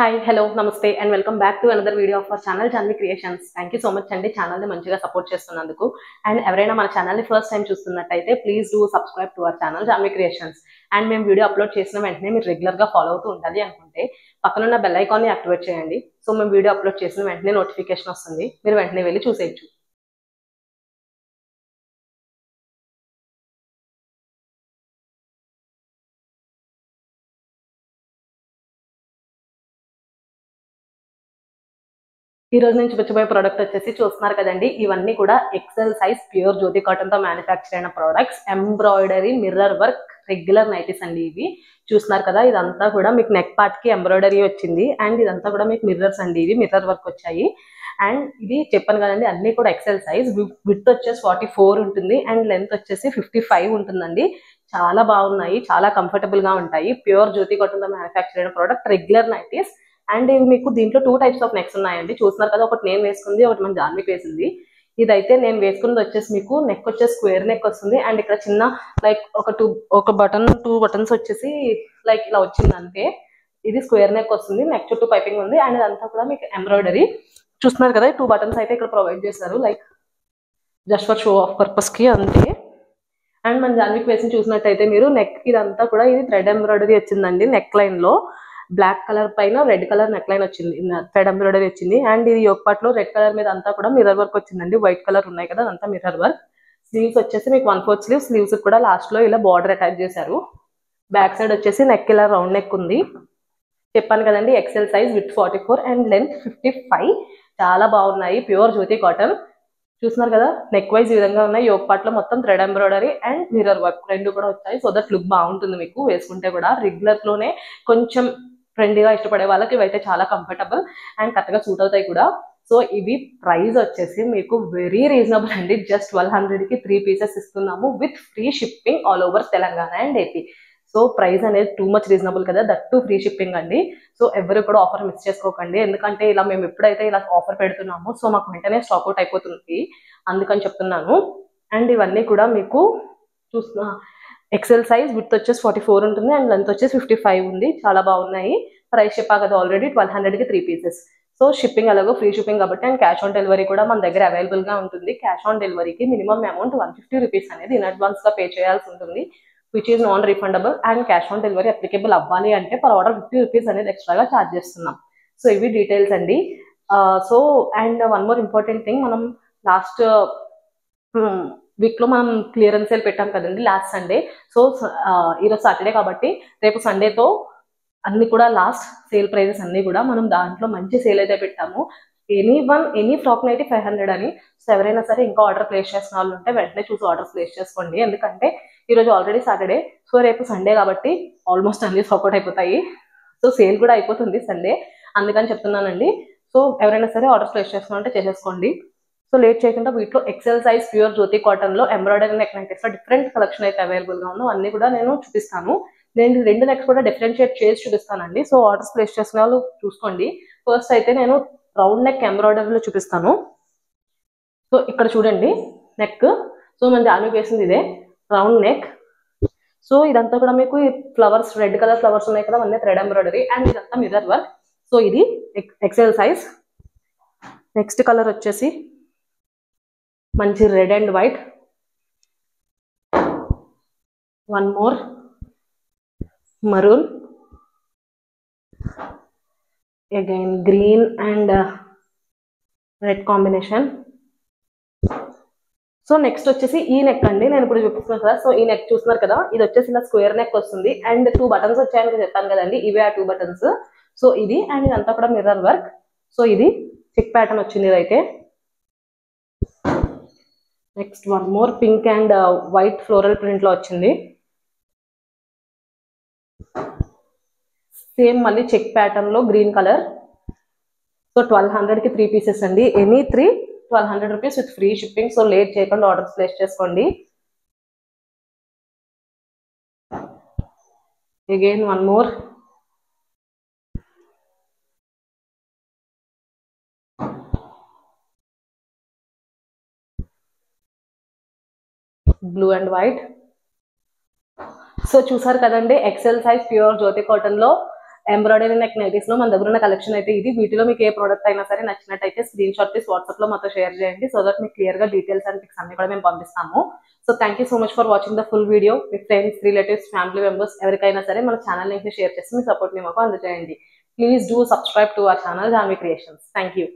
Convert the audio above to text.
Hi hello నమస్తే and welcome back to another video of our channel Janvi creations. Thank you so much అండి ఛానల్ని మంచిగా support చేస్తున్నందుకు. అండ్ ఎవరైనా మన ఛానల్ని ఫస్ట్ టైం చూస్తున్నట్టయితే please do subscribe to our channel Janvi creations. And మేము వీడియో అప్లోడ్ చేసిన వెంటనే మీరు రెగ్యులర్గా ఫాలో అవుతూ ఉండాలి అనుకుంటే పక్కనున్న బెల్ ఐకాన్ని యాక్టివేట్ చేయండి. సో మేము వీడియో అప్లోడ్ చేసిన వెంటనే నోటిఫికేషన్ వస్తుంది, మీరు వెంటనే వెళ్ళి చూసేయచ్చు. ఈ రోజు నేను చూపించబోయే ప్రోడక్ట్ వచ్చేసి చూస్తున్నారు కదండి, ఇవన్నీ కూడా ఎక్సెల్ సైజ్ ప్యూర్ జ్యోతి కాటన్ తో మ్యానుఫ్యాక్చర్ అయిన products. Embroidery mirror work regular nighties అండి. ఇవి చూస్తున్నారు కదా, ఇదంతా కూడా మీకు నెక్ పార్ట్ కి ఎంబ్రాయిడరీ వచ్చింది అండ్ ఇదంతా కూడా మీకు మిర్రర్స్ అండి. ఇవి మిర్రర్ వర్క్ వచ్చాయి అండ్ ఇది చెప్పాను కదండి అన్ని కూడా ఎక్సెల్ సైజ్. విడ్త్ వచ్చేసి 44 ఉంటుంది అండ్ లెంత్ వచ్చేసి 55 ఉంటుందండి. చాలా బాగున్నాయి, చాలా కంఫర్టబుల్ గా ఉంటాయి. ప్యూర్ జ్యోతి కాటన్ తో మ్యానుఫ్యాక్చర్ అయిన ప్రోడక్ట్ రెగ్యులర్ నైటీస్. అండ్ ఇవి మీకు దీంట్లో 2 టైప్స్ ఆఫ్ నెక్స్ ఉన్నాయండి. చూస్తున్నారు కదా, ఒకటి నేను వేసుకుంది, ఒకటి మన జాన్వికి వేసింది. ఇదైతే నేను వేసుకున్నది వచ్చేసి మీకు నెక్ వచ్చేసి స్క్వేర్ నెక్ వస్తుంది అండ్ ఇక్కడ చిన్న లైక్ ఒక బటన్ 2 బటన్స్ వచ్చేసి లైక్ ఇలా వచ్చింది అంతే. ఇది స్క్వేర్ నెక్ వస్తుంది, నెక్ చుట్టూ పైపింగ్ ఉంది అండ్ ఇదంతా కూడా మీకు ఎంబ్రాయిడరీ. చూస్తున్నారు కదా, 2 బటన్స్ అయితే ఇక్కడ ప్రొవైడ్ చేశారు like just for show off purpose కి అంతే. అండ్ మన జాన్వికి వేసి చూసినట్టయితే మీరు నెక్ ఇదంతా కూడా ఇది థ్రెడ్ ఎంబ్రాయిడరీ వచ్చిందండి. నెక్ లైన్ లో బ్లాక్ కలర్ పైన రెడ్ కలర్ నెక్ లైన్ వచ్చింది, థ్రెడ్ ఎంబ్రాయిడరీ వచ్చింది అండ్ ఇది యోక్ పార్ట్ లో రెడ్ కలర్ మీద అంతా కూడా మిర్రర్ వర్క్ వచ్చిందండి. వైట్ కలర్ ఉన్నాయి కదా, అదంతా మిర్రర్ వర్క్. స్లీవ్స్ వచ్చేసి మీకు 1/4 స్లీవ్స్. స్లీవ్స్ కూడా లాస్ట్ లో ఇలా బార్డర్ అటాచ్ చేశారు. బ్యాక్ సైడ్ వచ్చేసి నెక్ ఇలా రౌండ్ నెక్ ఉంది. చెప్పాను కదండి XL size with 44 and length 55. చాలా బాగున్నాయి, ప్యూర్ జ్యోతి కాటన్. చూస్తున్నారు కదా, నెక్ వైజ్ ఈ విధంగా ఉన్నాయి. యోక్ పార్ట్ లో మొత్తం thread embroidery and mirror work రెండు కూడా వచ్చాయి. సో దట్ లుక్ బాగుంటుంది మీకు వేసుకుంటే కూడా. రెగ్యులర్ లోనే కొంచెం ట్రెండీగా ఇష్టపడే వాళ్ళకి ఇవైతే చాలా కంఫర్టబుల్ అండ్ కరెక్ట్గా సూట్ అవుతాయి కూడా. సో ఇవి ప్రైస్ వచ్చేసి మీకు వెరీ రీజనబుల్ అండి. జస్ట్ 1200కి 3 పీసెస్ ఇస్తున్నాము with free shipping all over Telangana and AP. So price అనేది టూ మచ్ రీజనబుల్ కదా, దట్ టు ఫ్రీ షిప్పింగ్ అండి. సో ఎవరు కూడా ఆఫర్ మిస్ చేసుకోకండి, ఎందుకంటే ఇలా మేము ఎప్పుడైతే ఇలా ఆఫర్ పెడుతున్నామో సో మాకు వెంటనే స్టాక్ అవుట్ అయిపోతుంది, అందుకని చెప్తున్నాను. అండ్ ఇవన్నీ కూడా మీకు చూస్తున్నా ఎక్సెల్ సైజ్ విత్ వచ్చేసి 44 ఉంటుంది అండ్ లెంత్ వచ్చేసి 55 ఉంది. చాలా బాగున్నాయి. ప్రైస్ చెప్పా కదా ఆల్రెడీ, 1200కి 3 పీసెస్. సో షిప్పింగ్ అలాగో ఫ్రీ షిప్పింగ్ కాబట్టి అండ్ క్యాష్ ఆన్ డెలివరీ కూడా మన దగ్గర అవైలబుల్ గా ఉంటుంది. క్యాష్ ఆన్ డెలివరీకి మినిమం అమౌంట్ 150 రూపీస్ అనేది ఇన్ అడ్వాన్స్ గా పే చేయాల్సి ఉంటుంది, which is non refundable. And cash on delivery applicable అవ్వాలి అంటే పర్ ఆర్డర్ 50 రూపీస్ అనేది ఎక్స్ట్రాగా ఛార్జ్ చేస్తున్నాం. సో ఇవి డీటెయిల్స్ అండి. So and one more important thing, మనం లాస్ట్ వీక్ లో మనం క్లియరెన్స్ సేల్ పెట్టాం కదండి లాస్ట్ సండే. సో ఈరోజు సాటర్డే కాబట్టి రేపు సండేతో అన్ని కూడా లాస్ట్ సేల్ ప్రైజెస్ అన్ని కూడా మనం దాంట్లో మంచి సేల్ అయితే పెట్టాము. ఎనీ ఫ్రాక్ నైటీ 500 అని. సో ఎవరైనా సరే ఇంకా ఆర్డర్ ప్లేస్ చేసిన వాళ్ళు ఉంటే వెంటనే చూసి ఆర్డర్ ప్లేస్ చేసుకోండి, ఎందుకంటే ఈరోజు ఆల్రెడీ సాటర్డే. సో రేపు సండే కాబట్టి ఆల్మోస్ట్ అన్ని స్టాక్ అవుట్ అయిపోతాయి. సో సేల్ కూడా అయిపోతుంది సండే, అందుకని చెప్తున్నానండి. సో ఎవరైనా సరే ఆర్డర్ ప్లేస్ చేస్తున్నారంటే చేసేసుకోండి. సో లేట్ చేయకుండా వీటిలో ఎక్సెల్ సైజ్ ప్యూర్ జ్యోతి కాటన్ లో ఎంబ్రాయిడరీ నెక్ నైటీస్ లో డిఫరెంట్ కలెక్షన్ అయితే అవైలబుల్ గా ఉందో అన్ని కూడా నేను చూపిస్తాను. నేను 2 నెక్స్ కూడా డిఫరెన్షియేట్ చేసి చూపిస్తానండి. సో ఆర్డర్స్ ప్లేస్ చేసిన వాళ్ళు చూసుకోండి. ఫస్ట్ అయితే నేను రౌండ్ నెక్ ఎంబ్రాయిడరీలో చూపిస్తాను. సో ఇక్కడ చూడండి నెక్. సో మన జాన్వికి వేసింది ఇదే రౌండ్ నెక్. సో ఇదంతా కూడా మీకు ఫ్లవర్స్, రెడ్ కలర్ ఫ్లవర్స్ ఉన్నాయి కదా, అన్నీ థ్రెడ్ ఎంబ్రాయిడరీ అండ్ ఇదంతా మిర్రర్ వర్క్. సో ఇది ఎక్సెల్ సైజ్. నెక్స్ట్ కలర్ వచ్చేసి మంచి red and white. One more maroon, again green and red combination. So next వచ్చేసి ఈ నెక్ అండి, నేను ఇప్పుడు చూపిస్తున్నాను కదా. సో ఈ నెక్ చూస్తున్నారు కదా, ఇది వచ్చేసి ఇలా స్క్వేర్ నెక్ వస్తుంది అండ్ 2 బటన్స్ వచ్చాయని చెప్పాను కదండి, ఇవే ఆ 2 బటన్స్. సో ఇది అండ్ ఇదంతా కూడా మిర్రర్ వర్క్. సో ఇది చెక్ ప్యాటర్న్ వచ్చింది ఇదైతే. Next one more pink and white floral print లో వచ్చింది. సేమ్ మళ్ళీ చెక్ ప్యాటర్న్ లో గ్రీన్ కలర్. సో 1200కి 3 పీసెస్ అండి. Any 3 1200 rupees with free shipping. So late చేయకుండా ఆర్డర్స్ ప్లేస్ చేసుకోండి. Again one more blue and white. So చూసారు కదండి, XL size pure జ్యోతి cotton లో ఎంబ్రాయిడరీ నెక్ నైటీస్ లో మన దగ్గర ఉన్న కలెక్షన్ అయితే ఇది. వీటిలో మీకు ఏ ప్రోడక్ట్ అయినా సరే నచ్చినట్టయితే స్క్రీన్ షాట్ తీసి వాట్సాప్ లో మాతో షేర్ చేయండి. సో దట్ మీకు క్లియర్ గా డీటెయిల్స్ అండ్ పిక్స్ అన్ని కూడా మేము పంపిస్తాము. So thank you so much for watching the full video. Me friends, relatives, family members ఎవరికైనా సరే మన ఛానల్ లింక్ ని షేర్ చేసి మీ సపోర్ట్ ని మాకు అందజేయండి. Please do subscribe to our channel Janvi creations. Thank you.